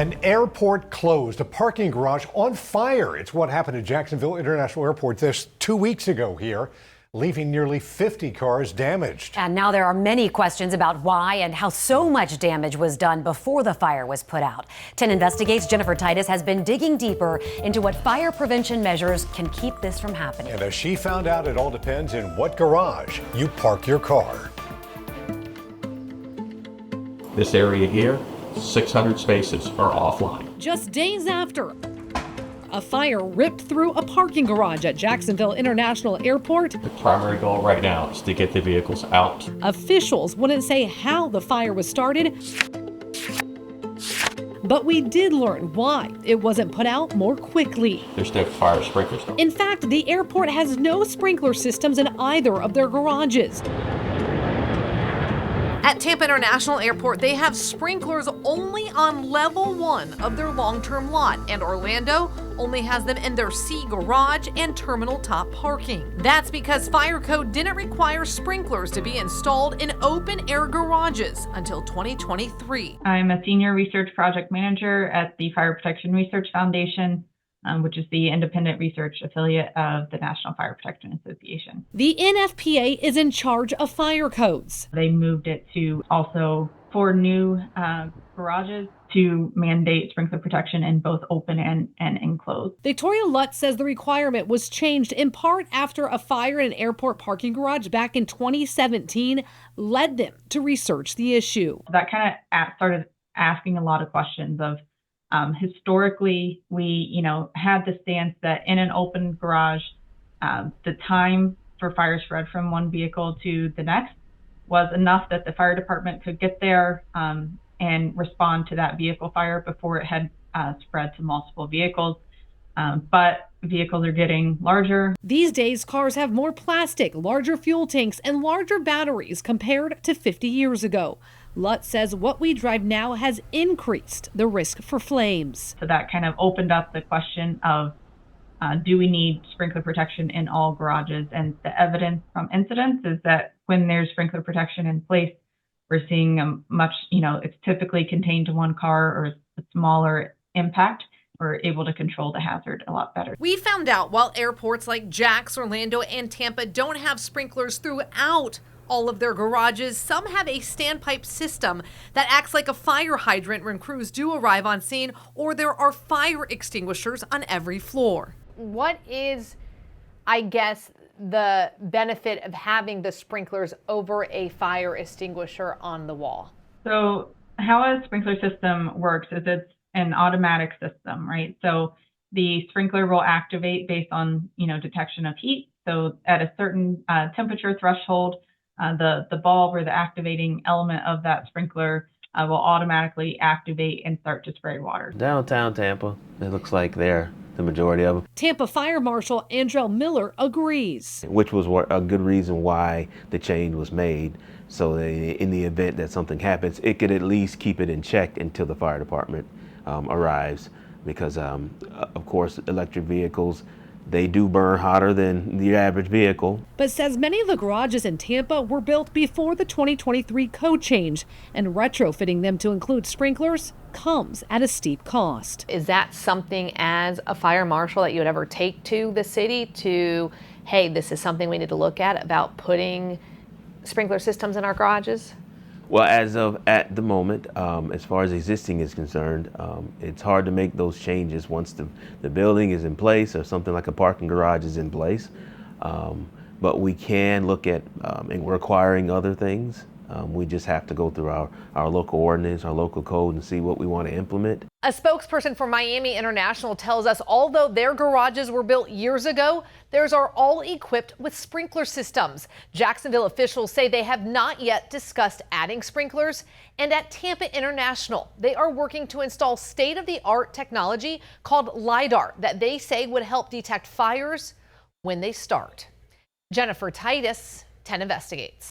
An airport closed, a parking garage on fire. It's what happened at Jacksonville International Airport just 2 weeks ago here, leaving nearly 50 cars damaged. And now there are many questions about why and how so much damage was done before the fire was put out. 10 Investigates' Jennifer Titus has been digging deeper into what fire prevention measures can keep this from happening. And as she found out, it all depends in what garage you park your car. This area here, 600 spaces are offline. Just days after a fire ripped through a parking garage at Jacksonville International Airport, The primary goal right now is to get the vehicles out. officials wouldn't say how the fire was started, but we did learn why it wasn't put out more quickly. There's no fire sprinklers. In fact, the airport has no sprinkler systems in either of their garages. At Tampa International Airport, they have sprinklers only on level 1 of their long-term lot, and Orlando only has them in their C garage and terminal top parking. That's because fire code didn't require sprinklers to be installed in open-air garages until 2023. I'm a senior research project manager at the Fire Protection Research Foundation, which is the independent research affiliate of the National Fire Protection Association. The NFPA is in charge of fire codes. They moved it to also for new garages to mandate sprinkler protection in both open and enclosed. Victoria Lutz says the requirement was changed in part after a fire in an airport parking garage back in 2017 led them to research the issue. That kind of started asking a lot of questions of historically, we, had the stance that in an open garage, the time for fire spread from one vehicle to the next was enough that the fire department could get there and respond to that vehicle fire before it had spread to multiple vehicles. But vehicles are getting larger. These days, cars have more plastic, larger fuel tanks, and larger batteries compared to 50 years ago. Lutz says what we drive now has increased the risk for flames. So that kind of opened up the question of do we need sprinkler protection in all garages? And the evidence from incidents is that when there's sprinkler protection in place, we're seeing a much, it's typically contained to one car or a smaller impact. We're able to control the hazard a lot better. We found out while airports like JAX, Orlando, and Tampa don't have sprinklers throughout all of their garages, some have a standpipe system that acts like a fire hydrant when crews do arrive on scene, or there are fire extinguishers on every floor. What is, I guess, the benefit of having the sprinklers over a fire extinguisher on the wall? So how a sprinkler system works is it's an automatic system, right? So the sprinkler will activate based on, detection of heat. So at a certain temperature threshold, the bulb or the activating element of that sprinkler will automatically activate and start to spray water. Downtown Tampa, it looks like they're the majority of them. Tampa Fire Marshal Andrell Miller agrees. Which was a good reason why the change was made. So in the event that something happens, it could at least keep it in check until the fire department arrives. Because, of course, electric vehicles, they do burn hotter than the average vehicle. But says many of the garages in Tampa were built before the 2023 code change, and retrofitting them to include sprinklers comes at a steep cost. Is that something as a fire marshal that you would ever take to the city to, hey, this is something we need to look at about putting sprinkler systems in our garages? Well, as of at the moment, as far as existing is concerned, it's hard to make those changes once the building is in place or something like a parking garage is in place. But we can look at requiring other things. We just have to go through our local ordinance, our local code, and see what we want to implement. A spokesperson for Miami International tells us although their garages were built years ago, theirs are all equipped with sprinkler systems. Jacksonville officials say they have not yet discussed adding sprinklers. And at Tampa International, they are working to install state-of-the-art technology called LiDAR that they say would help detect fires when they start. Jennifer Titus, 10 Investigates.